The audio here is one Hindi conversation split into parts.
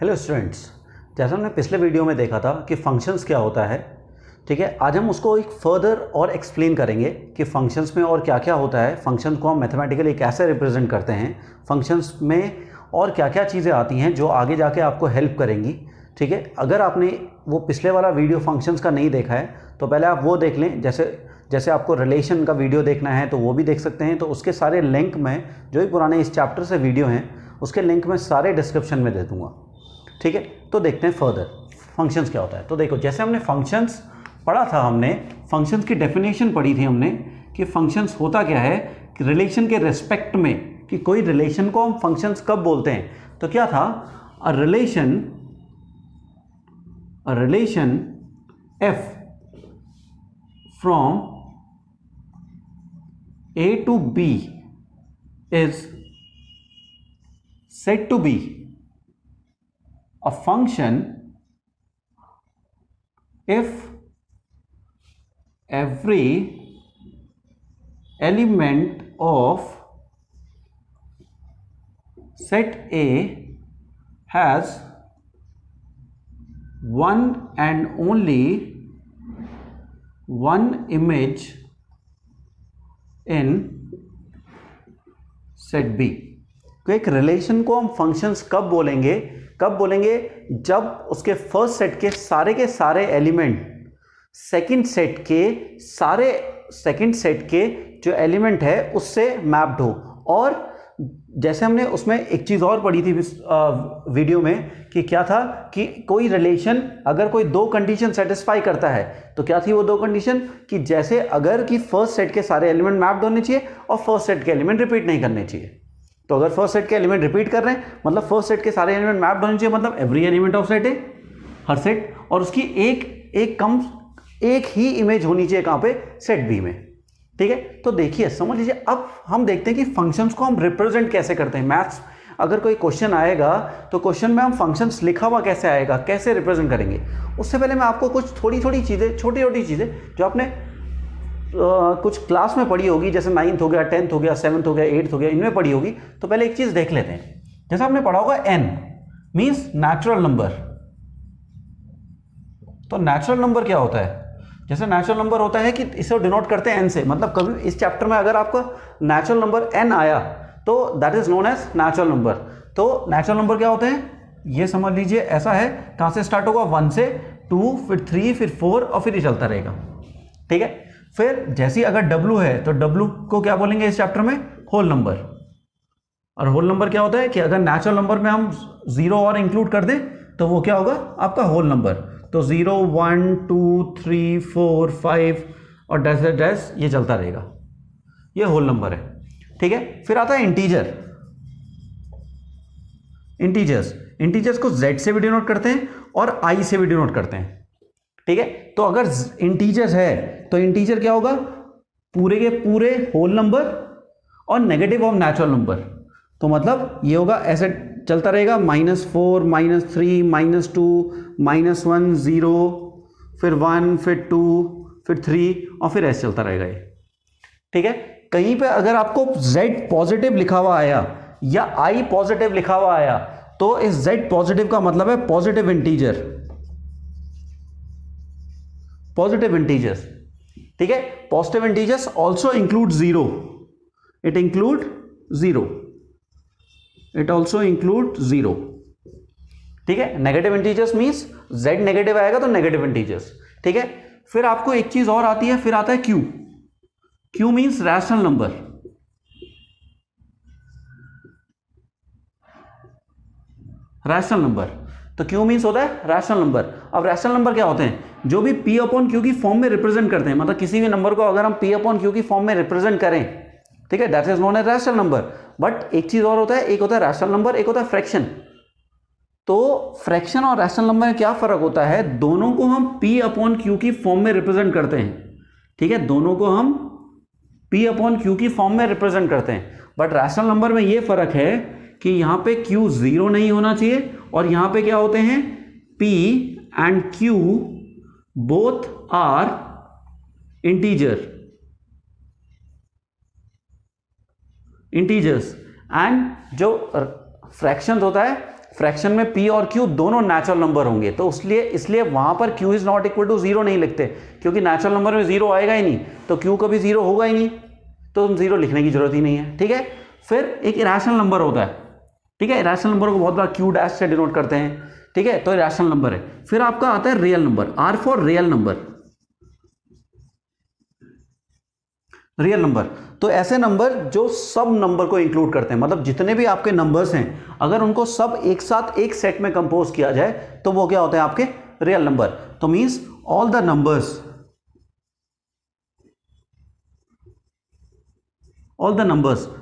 हेलो स्टूडेंट्स, जैसा हमने पिछले वीडियो में देखा था कि फंक्शंस क्या होता है, ठीक है। आज हम उसको एक फर्दर और एक्सप्लेन करेंगे कि फंक्शंस में और क्या क्या होता है, फंक्शंस को हम मैथमेटिकली कैसे रिप्रेजेंट करते हैं, फंक्शंस में और क्या क्या चीज़ें आती हैं जो आगे जाके आपको हेल्प करेंगी, ठीक है। अगर आपने वो पिछले वाला वीडियो फंक्शंस का नहीं देखा है तो पहले आप वो देख लें। जैसे आपको रिलेशन का वीडियो देखना है तो वो भी देख सकते हैं। तो उसके सारे लिंक में जो भी पुराने इस चैप्टर से वीडियो हैं उसके लिंक मैं सारे डिस्क्रिप्शन में दे दूँगा, ठीक है। तो देखते हैं फर्दर फंक्शंस क्या होता है। तो देखो, जैसे हमने फंक्शंस पढ़ा था, हमने फंक्शंस की डेफिनेशन पढ़ी थी हमने कि फंक्शंस होता क्या है कि रिलेशन के रेस्पेक्ट में, कि कोई रिलेशन को हम फंक्शंस कब बोलते हैं। तो क्या था, a relation F from A to B is said to be a function if every element of set A has one and only one image in set B. तो एक रिलेशन को हम फंक्शंस कब बोलेंगे जब उसके फर्स्ट सेट के सारे एलिमेंट सेकंड सेट के जो एलिमेंट है उससे मैप्ड हो। और जैसे हमने उसमें एक चीज़ और पढ़ी थी वीडियो में कि क्या था कि कोई रिलेशन अगर कोई दो कंडीशन सेटिस्फाई करता है तो क्या थी वो दो कंडीशन, कि जैसे अगर कि फर्स्ट सेट के सारे एलिमेंट मैप्ड होने चाहिए और फर्स्ट सेट के एलिमेंट रिपीट नहीं करने चाहिए। तो अगर फर्स्ट सेट के एलिमेंट रिपीट कर रहे हैं मतलब फर्स्ट सेट के सारे एलिमेंट मैप्ड होने चाहिए, मतलब एवरी एलिमेंट ऑफ सेट है, हर सेट, और उसकी एक ही इमेज होनी चाहिए कहाँ पे, सेट बी में, ठीक है। तो देखिए, समझ लीजिए, अब हम देखते हैं कि फंक्शंस को हम रिप्रेजेंट कैसे करते हैं। मैथ्स अगर कोई क्वेश्चन आएगा तो क्वेश्चन में हम फंक्शंस लिखा हुआ कैसे आएगा, कैसे रिप्रेजेंट करेंगे। उससे पहले मैं आपको कुछ छोटी छोटी चीज़ें जो आपने कुछ क्लास में पढ़ी होगी, जैसे 9th हो गया, 10th हो गया, 7th हो गया, 8th हो गया, इनमें पढ़ी होगी। तो पहले एक चीज़ देख लेते हैं। जैसे आपने पढ़ा होगा n मीन्स नेचुरल नंबर। तो नेचुरल नंबर क्या होता है, जैसे नेचुरल नंबर होता है कि इसे डिनोट करते हैं n से, मतलब कभी इस चैप्टर में अगर आपका नेचुरल नंबर n आया तो that is known as natural number. तो नेचुरल नंबर क्या होते हैं, ये समझ लीजिए ऐसा है, कहाँ से स्टार्ट होगा, 1 से 2, फिर 3, फिर 4 और फिर ये चलता रहेगा, ठीक है। फिर जैसे अगर w है तो w को क्या बोलेंगे इस चैप्टर में, होल नंबर। और होल नंबर क्या होता है कि अगर नेचुरल नंबर में हम 0 और इंक्लूड कर दें तो वो क्या होगा, आपका होल नंबर। तो 0, 1, 2, 3, 4, 5 और डैश ये चलता रहेगा, ये होल नंबर है, ठीक है। फिर आता है इंटीजर्स को z से भी डिनोट करते हैं और i से भी डिनोट करते हैं, ठीक है। तो अगर इंटीजर्स है तो इंटीजर क्या होगा, पूरे के पूरे होल नंबर और नेगेटिव ऑफ नेचुरल नंबर। तो मतलब ये होगा, ऐसे चलता रहेगा, -4, -3, -2, -1, 0, फिर 1, फिर 2, फिर 3 और फिर ऐसे चलता रहेगा ये, ठीक है। कहीं पे अगर आपको z पॉजिटिव लिखा हुआ आया या i पॉजिटिव लिखा हुआ आया तो इस z पॉजिटिव का मतलब है पॉजिटिव इंटीजर्स, ठीक है। Positive integers also include 0, it also include 0, ठीक है। Negative integers means z negative आएगा तो नेगेटिव इंटीजर्स, ठीक है। फिर आपको एक चीज और आती है, फिर आता है q मीन्स रैशनल नंबर। तो q मीन्स होता है रैशनल नंबर। अब रैशनल नंबर क्या होते हैं, जो भी p अपॉन q की फॉर्म में रिप्रेजेंट करते हैं, मतलब किसी भी नंबर को अगर हम p अपॉन q की फॉर्म में रिप्रेजेंट करें, ठीक है, that is known as rational number. But एक चीज और होता है, एक होता है रैशनल नंबर, एक होता है फ्रैक्शन। तो फ्रैक्शन और रैशनल नंबर में क्या फर्क होता है, दोनों को हम p अपॉन q की फॉर्म में रिप्रेजेंट करते हैं, ठीक है, दोनों को हम p अपॉन q की फॉर्म में रिप्रेजेंट करते हैं। बट रैशनल नंबर में ये फर्क है कि यहां पे q 0 नहीं होना चाहिए और यहां पे क्या होते हैं, p and q both are integers and जो फ्रैक्शन होता है, फ्रैक्शन में p और q दोनों नेचुरल नंबर होंगे, तो इसलिए वहां पर q is not equal to 0 नहीं लिखते, क्योंकि नेचुरल नंबर में 0 आएगा ही नहीं, तो q कभी 0 होगा ही नहीं, तो 0 लिखने की जरूरत ही नहीं है। ठीक है, फिर एक इरेशनल नंबर होता है। ठीक है, इरेशनल नंबर को बहुत बार q डैश से डिनोट करते हैं। ठीक है, तो इरेशनल नंबर है। फिर आपका आता है real number, r for real number. Real number तो ऐसे नंबर जो सब नंबर को इंक्लूड करते हैं, मतलब जितने भी आपके नंबर्स हैं अगर उनको सब एक साथ एक सेट में कंपोज किया जाए तो वो क्या होते हैं आपके रियल नंबर। तो means all the numbers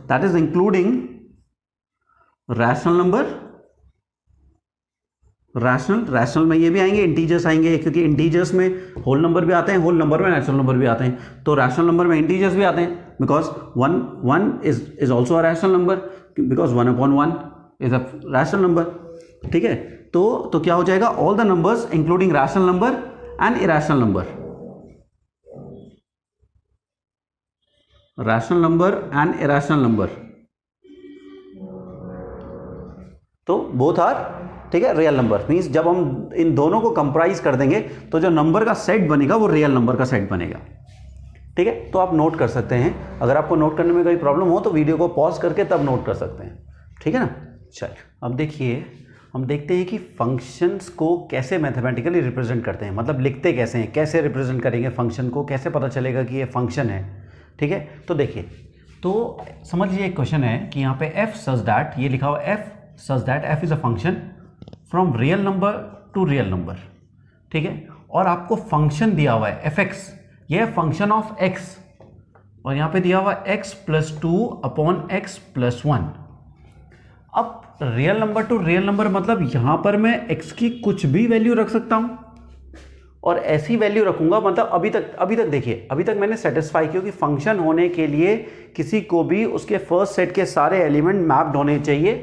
that is including rational number, rational में ये भी आएंगे, इंटीजर्स आएंगे, क्योंकि इंटीजर्स में होल नंबर भी आते हैं, होल नंबर में नेचुरल नंबर भी आते हैं, तो रैशनल नंबर में इंटीजर्स भी आते हैं, because one is also a rational number, because 1/1 is a rational number. ठीक है, तो क्या हो जाएगा, all the numbers including rational number and irrational number, rational number and irrational number, तो बोथ आर, ठीक है, रियल नंबर। मींस जब हम इन दोनों को कंप्राइज कर देंगे तो जो नंबर का सेट बनेगा वो रियल नंबर का सेट बनेगा। ठीक है, तो आप नोट कर सकते हैं, अगर आपको नोट करने में कोई प्रॉब्लम हो तो वीडियो को पॉज करके तब नोट कर सकते हैं। ठीक है ना। चलिए अब देखिए, हम देखते हैं कि फंक्शंस को कैसे मैथमेटिकली रिप्रेजेंट करते हैं, मतलब लिखते कैसे हैं, कैसे रिप्रेजेंट करेंगे फंक्शन को, कैसे पता चलेगा कि ये फंक्शन है। ठीक है, तो देखिए, तो समझ लीजिए एक क्वेश्चन है कि यहाँ पे f सच दैट, ये लिखा हुआ f such that f is a function from real number to real number. ठीक है, और आपको फंक्शन दिया हुआ है fx, ये है फंक्शन ऑफ x, और यहाँ पे दिया हुआ x + 2 अपॉन x + 1। अब real number to real number मतलब यहाँ पर मैं x की कुछ भी वैल्यू रख सकता हूँ, और ऐसी वैल्यू रखूंगा, मतलब अभी तक देखिए, अभी तक मैंने सेटिस्फाई किया कि फंक्शन होने के लिए किसी को भी उसके फर्स्ट सेट के सारे एलिमेंट मैप्ड होने चाहिए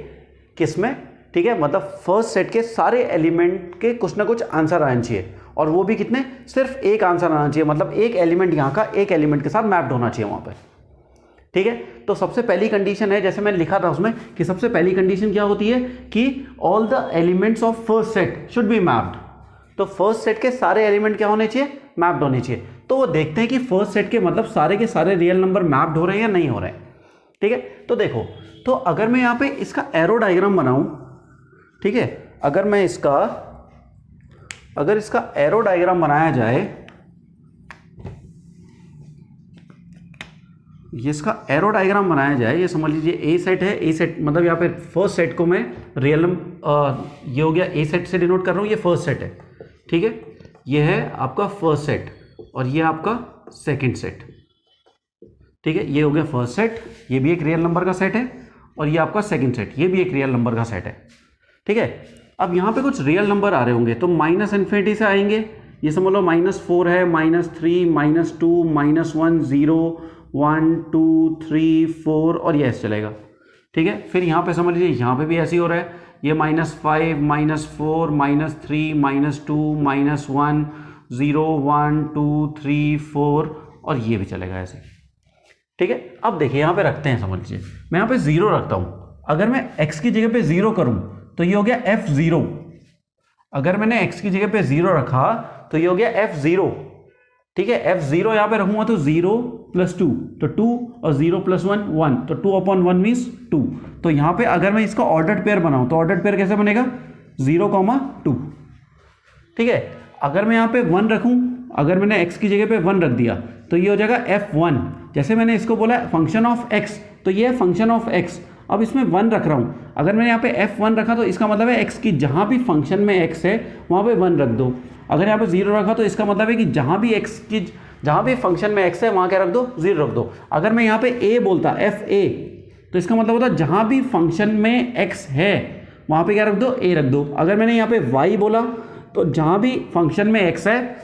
किसमें। ठीक है, मतलब फर्स्ट सेट के सारे एलिमेंट के कुछ ना कुछ आंसर आना चाहिए, और वो भी कितने, सिर्फ एक आंसर आना चाहिए, मतलब एक एलिमेंट यहाँ का एक एलिमेंट के साथ मैप्ड होना चाहिए वहाँ पर। ठीक है, तो सबसे पहली कंडीशन है, जैसे मैंने लिखा था उसमें कि सबसे पहली कंडीशन क्या होती है कि all the elements of first set should be mapped. तो फर्स्ट सेट के सारे एलिमेंट क्या होने चाहिए, मैप्ड होने चाहिए। तो वो देखते हैं कि फर्स्ट सेट के मतलब सारे के सारे रियल नंबर मैप्ड हो रहे हैं या नहीं हो रहे हैं। ठीक है, तो देखो, तो अगर मैं यहाँ पे इसका एरो डायग्राम बनाऊं, ठीक है, अगर इसका एरो डायग्राम बनाया जाए, ये इसका एरो डायग्राम बनाया जाए, ये समझ लीजिए ए सेट है, ए सेट मतलब यहाँ पे फर्स्ट सेट को मैं रियल ये हो गया, ए सेट से डिनोट कर रहा हूँ, ये फर्स्ट सेट है। ठीक है, ये है आपका फर्स्ट सेट और ये आपका सेकंड सेट। ठीक है, ये हो गया फर्स्ट सेट, ये भी एक रियल नंबर का सेट है, और ये आपका सेकंड सेट, ये भी एक रियल नंबर का सेट है। ठीक है, अब यहाँ पे कुछ रियल नंबर आ रहे होंगे, तो -∞ से आएंगे, ये समझ लो -4 है, -3, -2, -1, 0, 1, 2, 3, 4 और ये ऐसे चलेगा। ठीक है, फिर यहाँ पे समझ लीजिए यहाँ पे भी ऐसे ही हो रहा है, ये -5, -4, -3, -2, -1, 0, 1, 2, 3, 4 और ये भी चलेगा ऐसे। ठीक है, अब देखिए यहाँ पे रखते हैं, समझ लीजिए मैं यहाँ पे 0 रखता हूँ, अगर मैं x की जगह पे 0 करूँ तो ये हो गया f0। अगर मैंने x की जगह पे 0 रखा तो ये हो गया f0। ठीक है, f0 यहाँ पे रखूंगा तो 0 + 2, तो 2 और 0 + 1 1, तो 2/1 मीन्स 2। तो यहाँ पे अगर मैं इसका ऑर्डर्ड पेयर बनाऊं तो ऑर्डर्ड पेयर कैसे बनेगा, 0, 2। ठीक है, अगर मैं यहाँ पे 1 रखूं, अगर मैंने x की जगह पे 1 रख दिया तो ये हो जाएगा f1। जैसे मैंने इसको बोला फंक्शन ऑफ x, तो ये है फंक्शन ऑफ x। अब इसमें 1 रख रहा हूँ, अगर मैंने यहाँ पे f1 रखा तो इसका मतलब है x की जहाँ भी फंक्शन में x है वहाँ पे 1 रख दो। अगर यहाँ पे 0 रखा तो इसका मतलब है कि जहाँ भी फंक्शन में x है वहाँ क्या रख दो, 0 रख दो। अगर मैं यहाँ पे a बोलता fa, तो इसका मतलब होता है जहाँ भी फंक्शन में x है वहाँ पे क्या रख दो, a रख दो। अगर मैंने यहाँ पे y बोला तो जहाँ भी फंक्शन में x है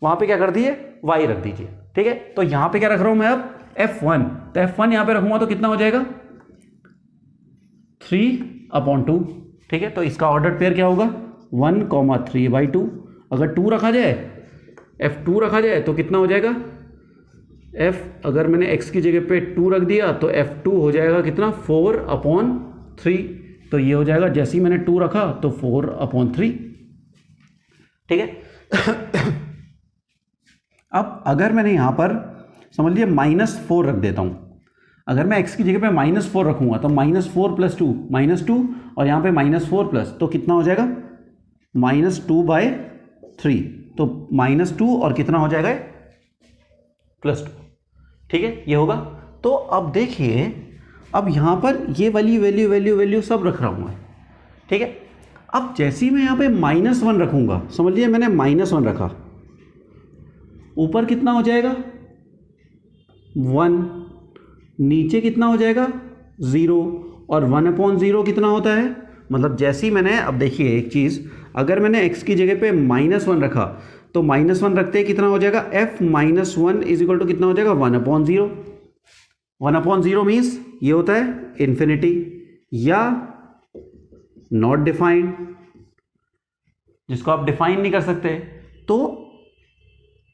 वहाँ पे क्या कर दिए, y रख दीजिए। ठीक है, तो यहाँ पे क्या रख रहा हूँ मैं अब f1, तो f1 यहाँ पे रखूँगा तो कितना हो जाएगा, 3/2। ठीक है, तो इसका ऑर्डर पेयर क्या होगा, 1, 3/2। अगर 2 रखा जाए, f2 रखा जाए तो कितना हो जाएगा, अगर मैंने x की जगह पे 2 रख दिया तो f2 हो जाएगा कितना, 4/3। तो ये हो जाएगा, जैसे ही मैंने 2 रखा तो 4/3, ठीक है। अब अगर मैंने यहाँ पर समझ लिया -4 रख देता हूँ, अगर मैं x की जगह पे -4 रखूँगा तो -4 + 2 -2, और यहाँ पे -4 प्लस, तो कितना हो जाएगा -2/3, तो -2 और कितना हो जाएगा +2, ठीक है, ये होगा। तो अब देखिए, अब यहाँ पर ये वाली वैल्यू सब रख रहा हूँ मैं, ठीक है। अब जैसे ही मैं यहाँ पे -1 रखूँगा, समझ लीजिए मैंने -1 रखा, ऊपर कितना हो जाएगा 1, नीचे कितना हो जाएगा 0, और 1/0 कितना होता है, मतलब जैसे ही मैंने, अब देखिए एक चीज़, अगर मैंने x की जगह पे -1 रखा तो -1 रखते हैं कितना हो जाएगा, f - 1 = कितना हो जाएगा 1/0। 1/0 मीन्स ये होता है इन्फिनिटी या नॉट डिफाइंड, जिसको आप डिफाइन नहीं कर सकते। तो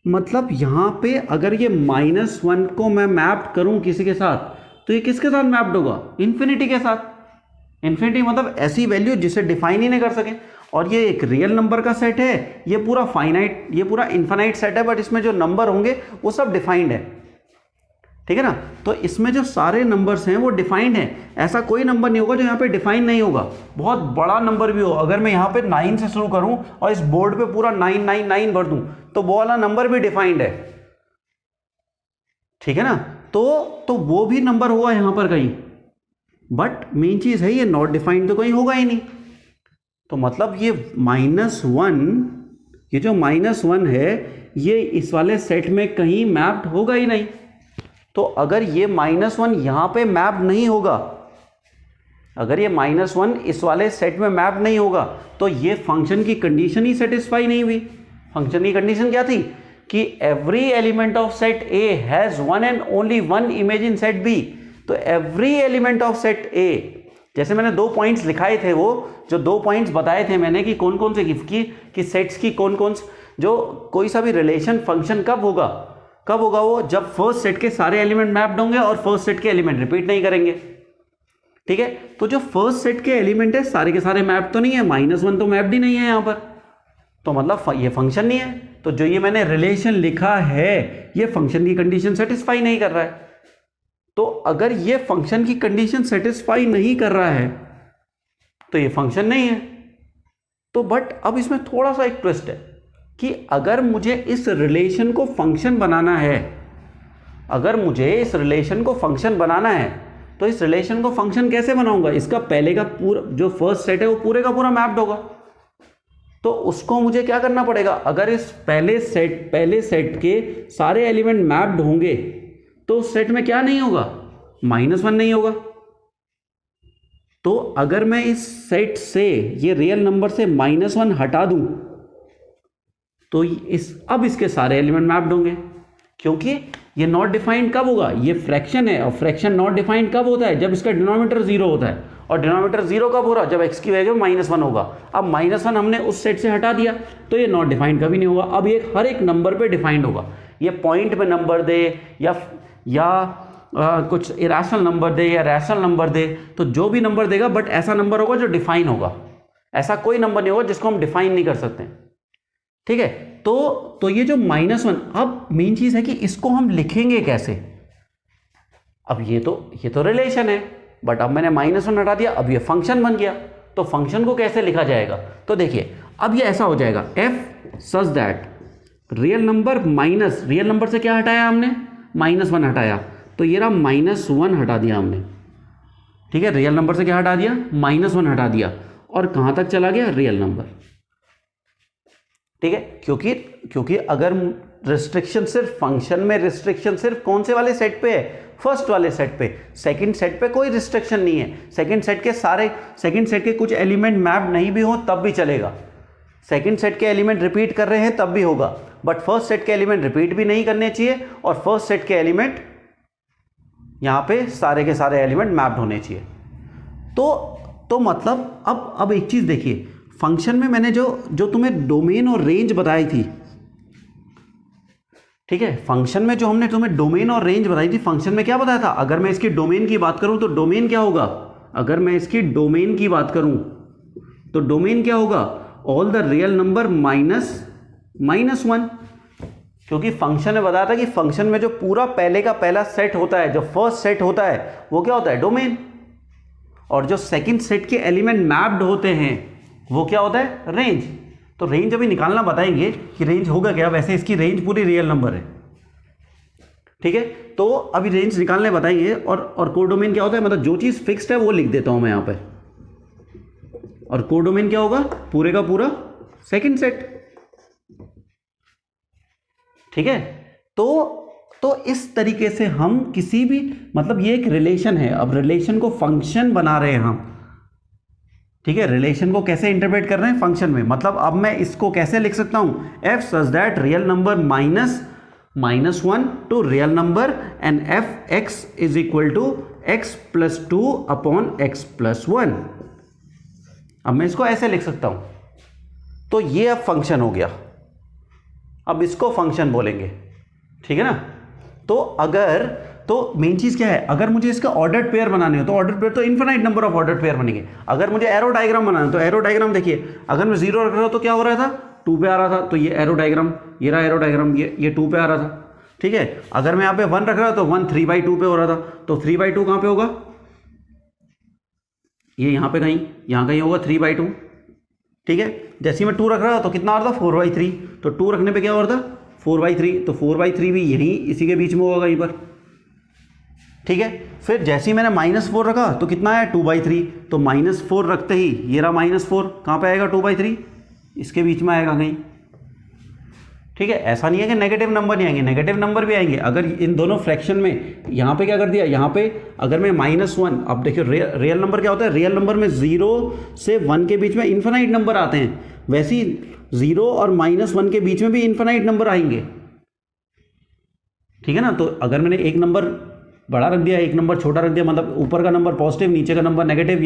मतलब यहाँ पे अगर ये -1 को मैं मैप करूं किसी के साथ, तो ये किसके साथ मैप्ड होगा, इन्फिनिटी के साथ। इन्फिनिटी मतलब ऐसी वैल्यू जिसे डिफाइन ही नहीं कर सके, और ये एक रियल नंबर का सेट है, ये पूरा फाइनाइट, ये पूरा इन्फिनाइट सेट है, बट इसमें जो नंबर होंगे वो सब डिफाइंड है, ठीक है ना। तो इसमें जो सारे नंबर्स हैं वो डिफाइंड हैं, ऐसा कोई नंबर नहीं होगा जो यहाँ पे डिफाइन नहीं होगा। बहुत बड़ा नंबर भी हो, अगर मैं यहाँ पे 9 से शुरू करूँ और इस बोर्ड पे पूरा 999 भर दूँ, तो वो वाला नंबर भी डिफाइंड है, ठीक है ना। तो वो भी नंबर होगा यहाँ पर कहीं, बट मेन चीज़ है ये नॉट डिफाइंड तो कहीं होगा ही नहीं। तो मतलब ये -1, ये जो -1 है, ये इस वाले सेट में कहीं मैप्ड होगा ही नहीं। तो अगर ये -1 यहाँ पे मैप नहीं होगा, अगर ये -1 इस वाले सेट में मैप नहीं होगा, तो ये फंक्शन की कंडीशन ही सेटिस्फाई नहीं हुई। फंक्शन की कंडीशन क्या थी कि every element of set A has one and only one image in set B. तो every element of set A, जैसे मैंने 2 पॉइंट्स लिखाए थे, वो जो 2 पॉइंट्स बताए थे मैंने कि कौन कौन से कि सेट्स की कौन कौन, जो कोई सा भी रिलेशन फंक्शन कब होगा वो, जब फर्स्ट सेट के सारे एलिमेंट मैप्ड होंगे और फर्स्ट सेट के एलिमेंट रिपीट नहीं करेंगे, ठीक है। तो जो फर्स्ट सेट के एलिमेंट है सारे के सारे मैप तो नहीं है, -1 तो मैप्ड ही नहीं है यहाँ पर, तो मतलब ये फंक्शन नहीं है। तो जो ये मैंने रिलेशन लिखा है ये फंक्शन की कंडीशन सेटिस्फाई नहीं कर रहा है। तो अगर ये फंक्शन की कंडीशन सेटिस्फाई नहीं कर रहा है तो ये फंक्शन नहीं है। तो बट अब इसमें थोड़ा सा एक ट्विस्ट है कि अगर मुझे इस रिलेशन को फंक्शन बनाना है, अगर मुझे इस रिलेशन को फंक्शन बनाना है, तो इस रिलेशन को फंक्शन कैसे बनाऊंगा, इसका पहले का पूरा जो फर्स्ट सेट है वो पूरे का पूरा मैप्ड होगा। तो उसको मुझे क्या करना पड़ेगा, अगर इस पहले सेट के सारे एलिमेंट मैप्ड होंगे तो उस सेट में क्या नहीं होगा, -1 नहीं होगा। तो अगर मैं इस सेट से, ये रियल नंबर से -1 हटा दूं, तो अब इसके सारे एलिमेंट मैप्ड होंगे, क्योंकि ये नॉट डिफाइंड कब होगा, ये फ्रैक्शन है, और फ्रैक्शन नॉट डिफाइंड कब होता है, जब इसका डिनोमिनेटर 0 होता है, और डिनोमिनेटर 0 कब हो रहा है, जब x की वैल्यू -1 होगा। अब -1 हमने उस सेट से हटा दिया तो ये नॉट डिफाइंड कभी नहीं होगा। अब ये हर एक नंबर पे डिफाइंड होगा, ये पॉइंट पे नंबर दे या कुछ इरेशनल नंबर दे या रैशनल नंबर दे, तो जो भी नंबर देगा, बट ऐसा नंबर होगा जो डिफाइन होगा, ऐसा कोई नंबर नहीं होगा जिसको हम डिफाइन नहीं कर सकते, ठीक है। तो ये जो -1, अब मेन चीज है कि इसको हम लिखेंगे कैसे। अब ये तो रिलेशन है, बट अब मैंने -1 हटा दिया, अब ये फंक्शन बन गया, तो फंक्शन को कैसे लिखा जाएगा। तो देखिए अब ये ऐसा हो जाएगा, f such that real number से क्या हटाया हमने, -1 हटाया, तो ये रहा -1 हटा दिया हमने, ठीक है। रियल नंबर से क्या हटा दिया, -1 हटा दिया, और कहां तक चला गया, रियल नंबर, ठीक है। क्योंकि अगर रिस्ट्रिक्शन सिर्फ फंक्शन में, रिस्ट्रिक्शन सिर्फ कौन से वाले सेट पे है, फर्स्ट वाले सेट पे, सेकंड सेट पे कोई रिस्ट्रिक्शन नहीं है। सेकंड सेट के कुछ एलिमेंट मैप नहीं भी हो तब भी चलेगा, सेकंड सेट के एलिमेंट रिपीट कर रहे हैं तब भी होगा, बट फर्स्ट सेट के एलिमेंट रिपीट भी नहीं करने चाहिए, और फर्स्ट सेट के एलिमेंट यहां पे सारे के सारे एलिमेंट मैप्ड होने चाहिए। तो मतलब अब एक चीज देखिए, फंक्शन में मैंने जो तुम्हें डोमेन और रेंज बताई थी, ठीक है, फंक्शन में जो हमने तुम्हें डोमेन और रेंज बताई थी, फंक्शन में क्या बताया था, अगर मैं इसकी डोमेन की बात करूं तो डोमेन क्या होगा, अगर मैं इसकी डोमेन की बात करूं तो डोमेन क्या होगा, all the real number minus one, क्योंकि फंक्शन में बताया था कि फंक्शन में जो पूरा पहले का पहला सेट होता है, जो फर्स्ट सेट होता है, वो क्या होता है, डोमेन। और जो सेकंड सेट के एलिमेंट मैप्ड होते हैं वो क्या होता है, रेंज। तो रेंज अभी निकालना बताएंगे कि रेंज होगा क्या, वैसे इसकी रेंज पूरी रियल नंबर है, ठीक है। तो अभी रेंज निकालने बताएंगे। और कोडोमेन क्या होता है, मतलब जो चीज फिक्स्ड है वो लिख देता हूं मैं यहां पे। और कोडोमेन क्या होगा, पूरे का पूरा सेकंड सेट, ठीक है। तो इस तरीके से हम किसी भी, मतलब ये एक रिलेशन है, अब रिलेशन को फंक्शन बना रहे हैं हम, ठीक है। रिलेशन को कैसे इंटरप्रेट कर रहे हैं, फंक्शन में। मतलब अब मैं इसको कैसे लिख सकता हूं, f such that real number minus one to real number and F X is equal to X plus two upon X plus one. अब मैं इसको ऐसे लिख सकता हूं। तो ये अब फंक्शन हो गया, अब इसको फंक्शन बोलेंगे, ठीक है ना। तो मेन चीज क्या है, अगर मुझे इसका ऑर्डर्ड पेयर बनाने हो तो ऑर्डर्ड पेयर तो infinite number of ordered pair बनेंगे। अगर मुझे एरो डायग्राम बनाना है तो एरो डायग्राम देखिए, अगर मैं 0 रख रहा हूं तो क्या हो रहा था, 2 पे आ रहा था, तो ये एरो डायग्राम, ये रहा एरो डायग्राम, ये 2 पे आ रहा था, ठीक है। अगर मैं यहाँ पे 1 रख रहा था तो 1 3/2 पे हो रहा था, तो 3/2 कहां पे होगा, ये यहां पे कहीं होगा 3/2, ठीक है। जैसे मैं 2 रख रहा था तो कितना आ रहा था, 4/3, तो 2 रखने पे क्या हो रहा था, 4/3, तो 4/3 भी यही इसी के बीच में होगा कहीं पर, ठीक है। फिर जैसे ही मैंने -4 रखा तो कितना आया, 2/3, तो -4 रखते ही ये रहा -4, कहाँ पे आएगा, 2/3, इसके बीच में आएगा कहीं, ठीक है। ऐसा नहीं है कि नेगेटिव नंबर नहीं आएंगे, नेगेटिव नंबर भी आएंगे। अगर इन दोनों फ्रैक्शन में यहाँ पे क्या कर दिया, यहाँ पे अगर मैं -1, अब देखिए रियल नंबर क्या होता है, रियल नंबर में 0 से 1 के बीच में इन्फिनाइट नंबर आते हैं, वैसे ही 0 और -1 के बीच में भी इन्फिनाइट नंबर आएंगे, ठीक है ना। तो अगर मैंने एक नंबर बड़ा रख दिया, एक नंबर छोटा रख दिया, मतलब ऊपर का नंबर पॉजिटिव, नीचे का नंबर नेगेटिव,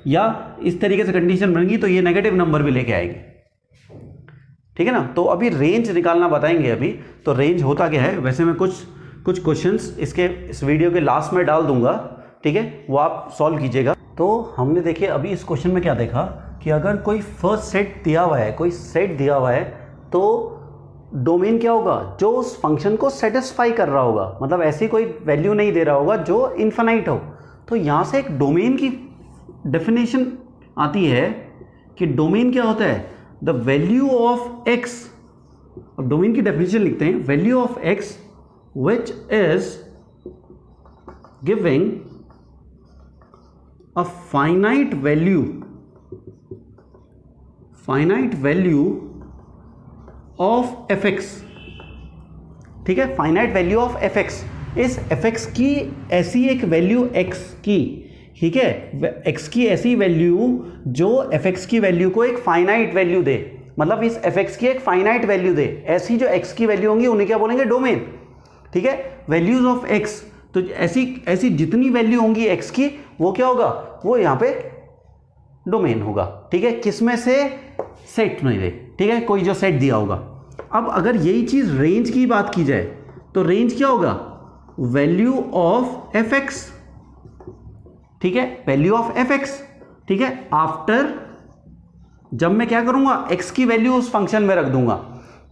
या इस तरीके से कंडीशन बनेगी तो ये नेगेटिव नंबर भी लेके आएगी, ठीक है ना। तो अभी रेंज निकालना बताएंगे अभी। तो रेंज होता क्या है, वैसे मैं कुछ क्वेश्चंस इस वीडियो के लास्ट में डाल दूंगा, ठीक है, वो आप सॉल्व कीजिएगा। तो हमने देखिए अभी इस क्वेश्चन में क्या देखा कि अगर कोई फर्स्ट सेट दिया हुआ है, कोई सेट दिया हुआ है, तो डोमेन क्या होगा, जो उस फंक्शन को सेटिस्फाई कर रहा होगा, मतलब ऐसी कोई वैल्यू नहीं दे रहा होगा जो इन्फिनाइट हो। तो यहां से एक डोमेन की डेफिनेशन आती है कि डोमेन क्या होता है, द वैल्यू ऑफ एक्स। अब डोमेन की डेफिनेशन लिखते हैं, value of x which is giving a finite value of F x, ठीक है। Finite value of F x, इस एफ एक्स की ऐसी एक वैल्यू एक्स की, ठीक है, एक्स की ऐसी वैल्यू जो एफ एक्स की वैल्यू को एक फाइनाइट वैल्यू दे, मतलब इस एफ एक्स की एक फाइनाइट वैल्यू दे, ऐसी जो एक्स की वैल्यू होंगी उन्हें क्या बोलेंगे, डोमेन, ठीक है। वैल्यूज ऑफ एक्स, तो ऐसी जितनी वैल्यू होंगी एक्स की वो क्या होगा, वो यहां पे डोमेन होगा, ठीक है। किसमें से, सेट में से, ठीक है, कोई जो सेट दिया होगा। अब अगर यही चीज रेंज की बात की जाए तो रेंज क्या होगा, वैल्यू ऑफ एफ एक्स, ठीक है, वैल्यू ऑफ एफ एक्स, ठीक है। आफ्टर, जब मैं क्या करूंगा, एक्स की वैल्यू उस फंक्शन में रख दूंगा,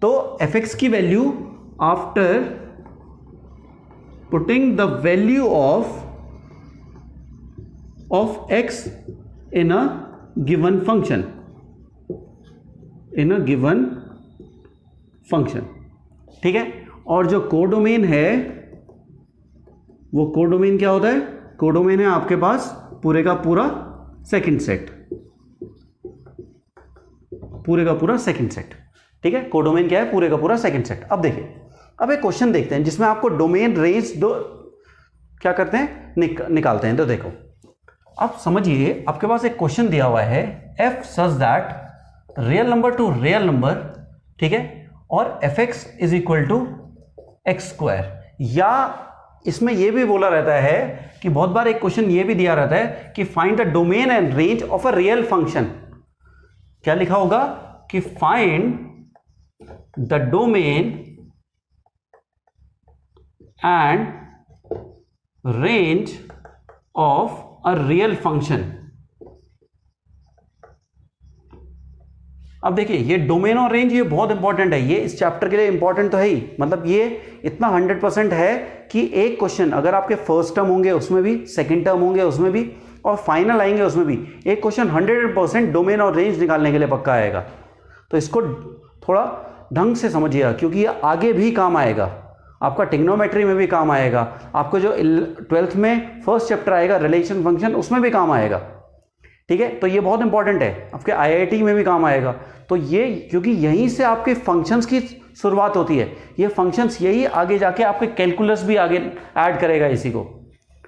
तो एफ एक्स की value after putting the value of x in a given function, ठीक है। और जो कोडोमेन है, वो कोडोमेन क्या होता है, कोडोमेन है आपके पास पूरे का पूरा सेकंड सेट, पूरे का पूरा सेकंड सेट, ठीक है। कोडोमेन क्या है, पूरे का पूरा सेकंड सेट। अब देखिए, अब एक क्वेश्चन देखते हैं जिसमें आपको डोमेन रेंज दो क्या करते हैं, निकालते हैं। तो देखो, अब समझिए आपके पास एक क्वेश्चन दिया हुआ है, F such that real number to real number, ठीक है, और F X is equal to X square. या इसमें यह भी बोला रहता है कि बहुत बार एक क्वेश्चन यह भी दिया रहता है कि find the domain and range of a real function. क्या लिखा होगा कि find the domain and range of a real function. अब देखिए ये डोमेन और रेंज ये बहुत इंपॉर्टेंट है, ये इस चैप्टर के लिए इंपॉर्टेंट तो है ही, मतलब ये इतना 100% है कि एक क्वेश्चन अगर आपके फर्स्ट टर्म होंगे उसमें भी, सेकंड टर्म होंगे उसमें भी, और फाइनल आएंगे उसमें भी, एक क्वेश्चन 100% डोमेन और रेंज निकालने के लिए पक्का आएगा। तो इसको थोड़ा ढंग से समझिएगा क्योंकि ये आगे भी काम आएगा, आपका ट्रिग्नोमेट्री में भी काम आएगा, आपको जो 12th में फर्स्ट चैप्टर आएगा रिलेशन फंक्शन उसमें भी काम आएगा। ठीक है, तो ये बहुत इंपॉर्टेंट है, आपके आईआईटी में भी काम आएगा। तो ये क्योंकि यहीं से आपके फंक्शंस की शुरुआत होती है, ये फंक्शंस यही आगे जाके आपके कैलकुलस भी आगे ऐड करेगा इसी को।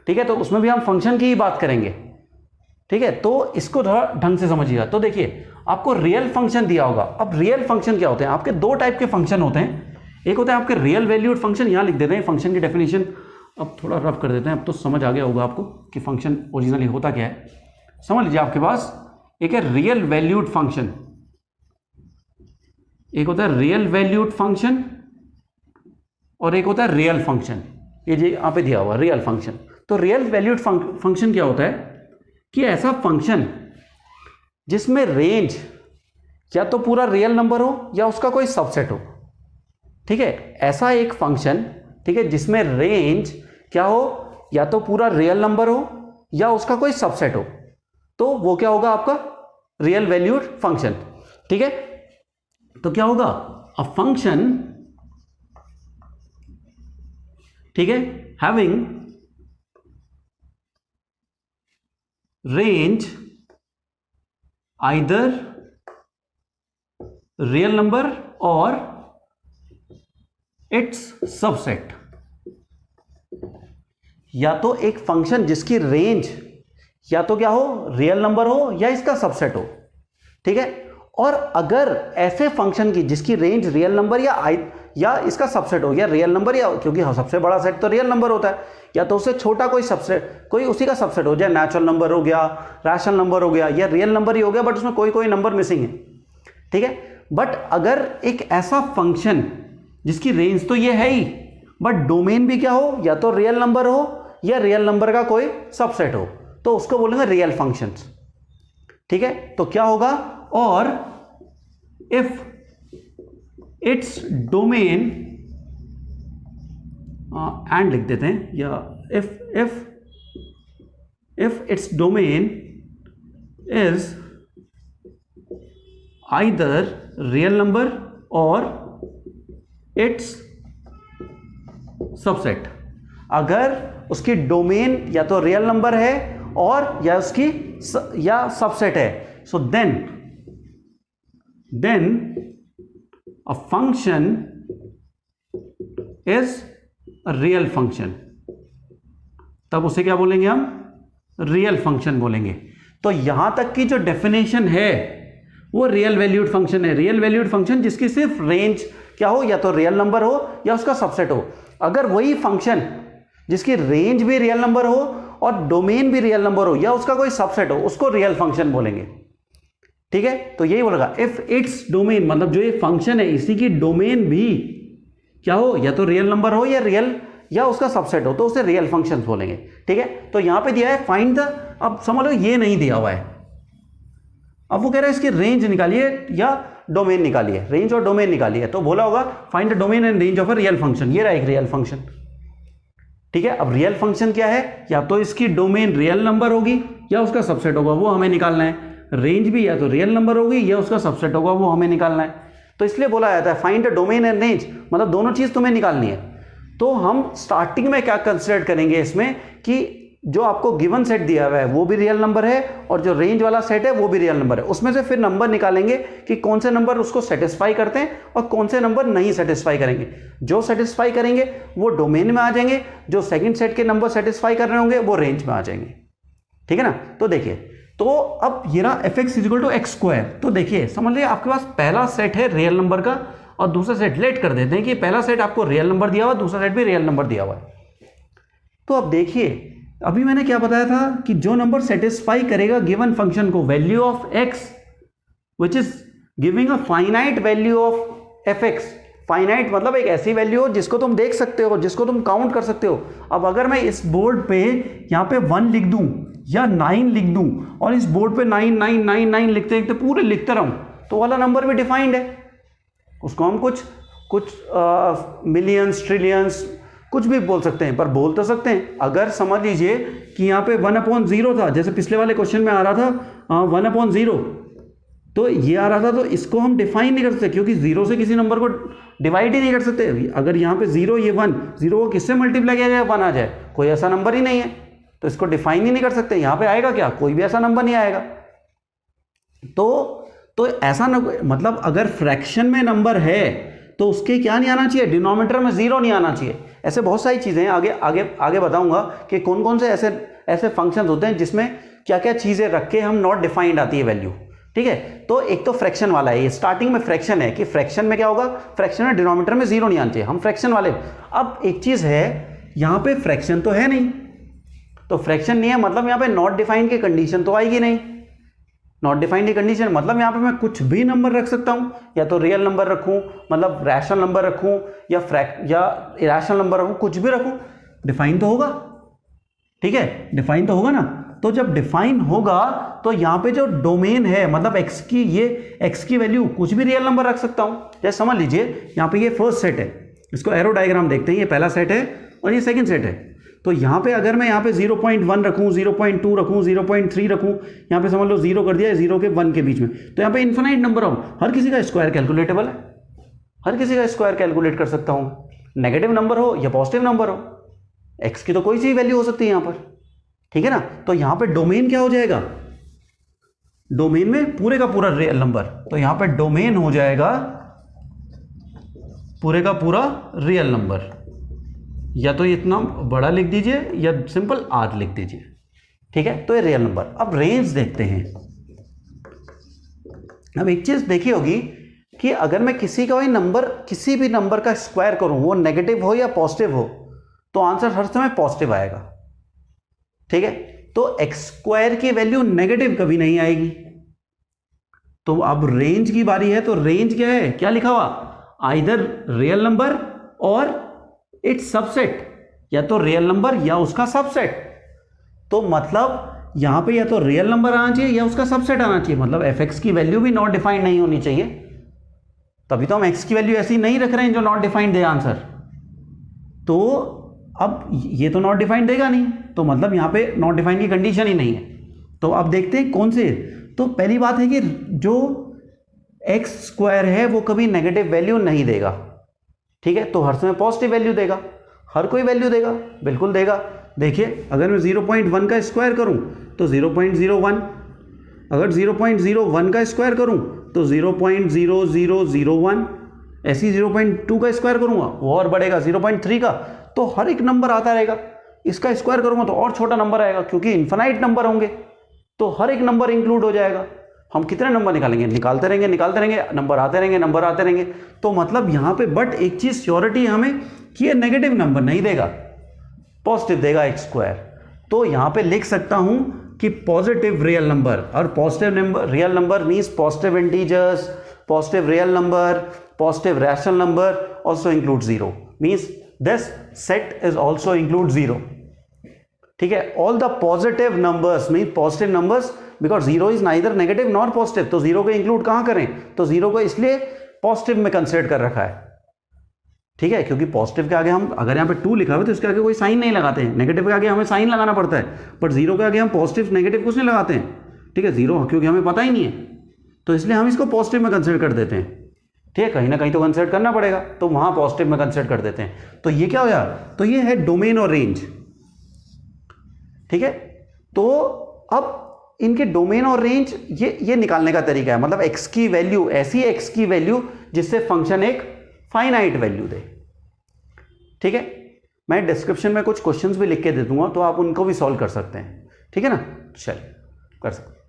ठीक है, तो उसमें भी हम फंक्शन की ही बात करेंगे। ठीक है, तो इसको थोड़ा ढंग से समझिएगा। तो देखिए आपको रियल फंक्शन दिया होगा। अब रियल फंक्शन क्या होते हैं? आपके दो टाइप के फंक्शन होते हैं, एक होता है आपके रियल वैल्यूड फंक्शन, यहां लिख देते हैं फंक्शन की डेफिनेशन, अब थोड़ा रफ कर देते हैं, अब तो समझ आ गया होगा आपको कि फंक्शन ओरिजिनली होता क्या है। समझ लीजिए आपके पास एक है रियल वैल्यूड फंक्शन, एक होता है रियल वैल्यूड फंक्शन और एक होता है रियल फंक्शन। ये जी यहाँ पे दिया हुआ रियल फंक्शन। तो रियल वैल्यूड फंक्शन क्या होता है कि ऐसा फंक्शन जिसमें रेंज या तो पूरा रियल नंबर हो या उसका कोई सबसेट हो। ठीक है, ऐसा एक फंक्शन, ठीक है, जिसमें रेंज क्या हो, या तो पूरा रियल नंबर हो या उसका कोई सबसेट हो, तो वो क्या होगा आपका रियल वैल्यूड फंक्शन। ठीक है, तो क्या होगा अ फंक्शन, ठीक है, having range either real number और इट्स सबसेट। या तो एक फंक्शन जिसकी रेंज या तो क्या हो रियल नंबर हो या इसका सबसेट हो। ठीक है, और अगर ऐसे फंक्शन की जिसकी रेंज रियल नंबर या इसका सबसेट हो, या रियल नंबर या, क्योंकि सबसे बड़ा सेट तो रियल नंबर होता है, या तो उससे छोटा कोई सबसेट, कोई उसी का सबसेट हो जाए, नेचुरल नंबर हो गया, रैशनल नंबर हो गया, या रियल नंबर ही हो गया बट उसमें कोई कोई नंबर मिसिंग है। ठीक है, बट अगर एक ऐसा फंक्शन जिसकी रेंज तो ये है ही बट डोमेन भी क्या हो, या तो रियल नंबर हो या रियल नंबर का कोई सबसेट हो, तो उसको बोलेंगे रियल फंक्शंस। ठीक है, तो क्या होगा, और इफ इट्स डोमेन एंड लिख देते हैं, या if its domain is either real number और इट्स सबसेट। अगर उसकी डोमेन या तो रियल नंबर है और या उसकी या सबसेट है, so then a function is a real function. तब उसे क्या बोलेंगे हम, रियल फंक्शन बोलेंगे। तो यहां तक की जो डेफिनेशन है वो रियल वैल्यूड फंक्शन है। रियल वैल्यूड फंक्शन जिसकी सिर्फ रेंज क्या हो, या तो रियल नंबर हो या उसका सबसेट हो। अगर वही फंक्शन जिसकी रेंज भी रियल नंबर हो और डोमेन भी रियल नंबर हो या उसका कोई सबसेट हो, उसको रियल फंक्शन बोलेंगे। ठीक है, तो यही बोलेगा इफ इट्स डोमेन, मतलब जो ये फंक्शन है इसी की डोमेन भी क्या हो, या तो रियल नंबर हो या रियल या उसका सबसेट हो, तो उसे रियल फंक्शन बोलेंगे। ठीक है, तो यहां पे दिया है फाइंड द, अब समझ लो ये नहीं दिया हुआ है, अब वो कह रहा है इसकी रेंज निकालिए या डोमेन निकालिए, रेंज और डोमेन निकालिए, तो बोला होगा find the domain and range of a real function. ये रहा एक रियल फंक्शन। ठीक है, अब रियल फंक्शन क्या है, या तो इसकी डोमेन रियल नंबर होगी या उसका सबसेट होगा, वो हमें निकालना है। रेंज भी या तो रियल नंबर होगी या उसका सबसेट होगा, वो हमें निकालना है। तो इसलिए बोला जाता है find the domain and range, मतलब दोनों चीज तुम्हें निकालनी है। तो हम स्टार्टिंग में क्या कंसिडर करेंगे इसमें कि जो आपको गिवन सेट दिया हुआ है वो भी रियल नंबर है और जो रेंज वाला सेट है वो भी रियल नंबर है। उसमें से फिर नंबर निकालेंगे कि कौन से नंबर उसको सेटिस्फाई करते हैं और कौन से नंबर नहीं सेटिस्फाई करेंगे। जो सेटिस्फाई करेंगे वो डोमेन में आ जाएंगे, जो सेकंड सेट के नंबर सेटिस्फाई कर रहे होंगे वो रेंज में आ जाएंगे। ठीक है ना, तो देखिए, तो अब ये रहा fx = x²। तो देखिए समझ लीजिए आपके पास पहला सेट है रियल नंबर का और दूसरा सेट लेट कर देते हैं कि पहला सेट आपको रियल नंबर दिया हुआ, दूसरा सेट भी रियल नंबर दिया हुआ है। तो अब देखिए अभी मैंने क्या बताया था कि जो नंबर सेटिस्फाई करेगा गिवन फंक्शन को, value of x which is giving a finite value of fx। Finite मतलब एक ऐसी वैल्यू हो जिसको तुम देख सकते हो, जिसको तुम काउंट कर सकते हो। अब अगर मैं इस बोर्ड पे यहाँ पे 1 लिख दूं या 9 लिख दूं और इस बोर्ड पे 9 लिखते लिखते पूरे लिखते रहूं, तो वाला नंबर भी डिफाइंड है। उसको हम कुछ मिलियंस, ट्रिलियंस, कुछ भी बोल सकते हैं, पर बोल तो सकते हैं। अगर समझ लीजिए कि यहाँ पे 1/0 था, जैसे पिछले वाले क्वेश्चन में आ रहा था 1/0, तो ये आ रहा था, तो इसको हम डिफाइन नहीं कर सकते, क्योंकि 0 से किसी नंबर को डिवाइड ही नहीं कर सकते। अगर यहाँ पे 0, ये 1, 0 को किससे मल्टीप्लाई किया जाए 1 आ जाए, कोई ऐसा नंबर ही नहीं है, तो इसको डिफाइन ही नहीं कर सकते। यहाँ पे आएगा क्या, कोई भी ऐसा नंबर नहीं आएगा। तो ऐसा मतलब अगर फ्रैक्शन में नंबर है तो उसके क्या नहीं आना चाहिए, डिनोमिनेटर में 0 नहीं आना चाहिए। ऐसे बहुत सारी चीज़ें हैं, आगे बताऊंगा कि कौन कौन से ऐसे फंक्शंस होते हैं जिसमें क्या क्या चीज़ें रख के हम नॉट डिफाइंड आती है वैल्यू। ठीक है, तो एक तो फ्रैक्शन वाला है, ये स्टार्टिंग में फ्रैक्शन है कि फ्रैक्शन में क्या होगा, फ्रैक्शन में डिनोमिनेटर में 0 नहीं आना चाहिए, हम फ्रैक्शन वाले। अब एक चीज़ है, यहाँ पे फ्रैक्शन तो है नहीं, तो फ्रैक्शन नहीं है मतलब यहाँ पे नॉट डिफाइंड की कंडीशन तो आएगी नहीं। नॉट डिफाइंड की कंडीशन मतलब यहाँ पे मैं कुछ भी नंबर रख सकता हूँ, या तो रियल नंबर रखूँ, मतलब रैशनल नंबर रखूँ, या इरेशनल नंबर रखूँ, कुछ भी रखूँ, डिफाइन तो होगा। ठीक है, डिफाइन तो होगा ना। तो जब डिफाइन होगा तो यहाँ पे जो डोमेन है, मतलब एक्स की वैल्यू कुछ भी रियल नंबर रख सकता हूँ। जैसे समझ लीजिए यहाँ पे ये फर्स्ट सेट है, इसको एरो डायग्राम देखते हैं, ये पहला सेट है और ये सेकंड सेट है। तो यहाँ पे अगर मैं यहाँ पे 0.1 रखूँ, 0.2 रखूँ, 0.3 रखूँ, यहाँ पे समझ लो 0 कर दिया, 0 के 1 के बीच में, तो यहाँ पे इन्फिनाइट नंबर हो, हर किसी का स्क्वायर कैलकुलेटेबल है, हर किसी का स्क्वायर कैलकुलेट कर सकता हूँ, नेगेटिव नंबर हो या पॉजिटिव नंबर हो, एक्स की तो कोई सी वैल्यू हो सकती है यहाँ पर। ठीक है ना, तो यहाँ पे डोमेन क्या हो जाएगा, डोमेन में पूरे का पूरा रियल नंबर, तो यहाँ पे डोमेन हो जाएगा पूरे का पूरा रियल नंबर, या तो इतना बड़ा लिख दीजिए या सिंपल आर लिख दीजिए। ठीक है, तो ये रियल नंबर। अब रेंज देखते हैं। अब एक चीज देखी होगी कि अगर मैं किसी भी नंबर का स्क्वायर करूं, वो नेगेटिव हो या पॉजिटिव हो, तो आंसर हर समय पॉजिटिव आएगा। ठीक है, तो एक्स स्क्वायर की वैल्यू नेगेटिव कभी नहीं आएगी। तो अब रेंज की बारी है, तो रेंज क्या है, क्या लिखा हुआ, आइदर रियल नंबर और इट्स सबसेट, या तो रियल नंबर या उसका सबसेट। तो मतलब यहां पे या तो रियल नंबर आना चाहिए या उसका सबसेट आना चाहिए, मतलब एफ एक्स की वैल्यू भी नॉट डिफाइंड नहीं होनी चाहिए, तभी तो हम एक्स की वैल्यू ऐसी नहीं रख रहे हैं जो नॉट डिफाइंड दे आंसर। तो अब ये तो नॉट डिफाइंड देगा नहीं, तो मतलब यहां पे नॉट डिफाइंड की कंडीशन ही नहीं है। तो अब देखते हैं कौन से। तो पहली बात है कि जो एक्स स्क्वायर है वो कभी नेगेटिव वैल्यू नहीं देगा। ठीक है, तो हर समय पॉजिटिव वैल्यू देगा, हर कोई वैल्यू देगा, बिल्कुल देगा। देखिए अगर मैं 0.1 का स्क्वायर करूं तो 0.01, अगर 0.01 का स्क्वायर करूं तो 0.0001, ऐसे ही 0.2 का स्क्वायर करूंगा वो और बढ़ेगा, 0.3 का, तो हर एक नंबर आता रहेगा। इसका स्क्वायर करूंगा तो और छोटा नंबर आएगा, क्योंकि इन्फिनाइट नंबर होंगे, तो हर एक नंबर इंक्लूड हो जाएगा। हम कितने नंबर निकालेंगे, निकालते रहेंगे, नंबर आते रहेंगे। तो मतलब यहाँ पे बट एक चीज श्योरिटी हमें कि ये नेगेटिव नंबर नहीं देगा, पॉजिटिव देगा एक्स स्क्वायर। तो यहाँ पे लिख सकता हूं कि पॉजिटिव रियल नंबर, और positive number real number means positive integers, positive real number, positive rational number also include 0, means this set is also include 0। ठीक है, all the positive numbers mean positive numbers, because 0 is neither negative nor positive, तो 0 को इंक्लूड कहां करें, तो 0 को इसलिए पॉजिटिव में कंसिडर कर रखा है। ठीक है, क्योंकि पॉजिटिव के आगे हम अगर यहाँ पे 2 लिखा हुआ तो इसके आगे कोई साइन नहीं लगाते हैं, नेगेटिव के आगे हमें साइन लगाना पड़ता है, बट 0 के आगे हम पॉजिटिव नेगेटिव कुछ नहीं लगाते हैं। ठीक है, 0 क्योंकि हमें पता ही नहीं है, तो इसलिए हम इसको पॉजिटिव में कंसिडर कर देते हैं। ठीक है, कहीं ना कहीं तो कंसिडर करना पड़ेगा, तो वहां पॉजिटिव में कंसिडर कर देते हैं। तो ये क्या हो गया, तो ये है डोमेन और रेंज। ठीक है, तो अब इनके डोमेन और रेंज ये निकालने का तरीका है, मतलब एक्स की वैल्यू, ऐसी एक्स की वैल्यू जिससे फंक्शन एक फाइनाइट वैल्यू दे। ठीक है, मैं डिस्क्रिप्शन में कुछ क्वेश्चंस भी लिख के दे दूंगा, तो आप उनको भी सॉल्व कर सकते हैं। ठीक है ना, चलिए कर सकते हैं।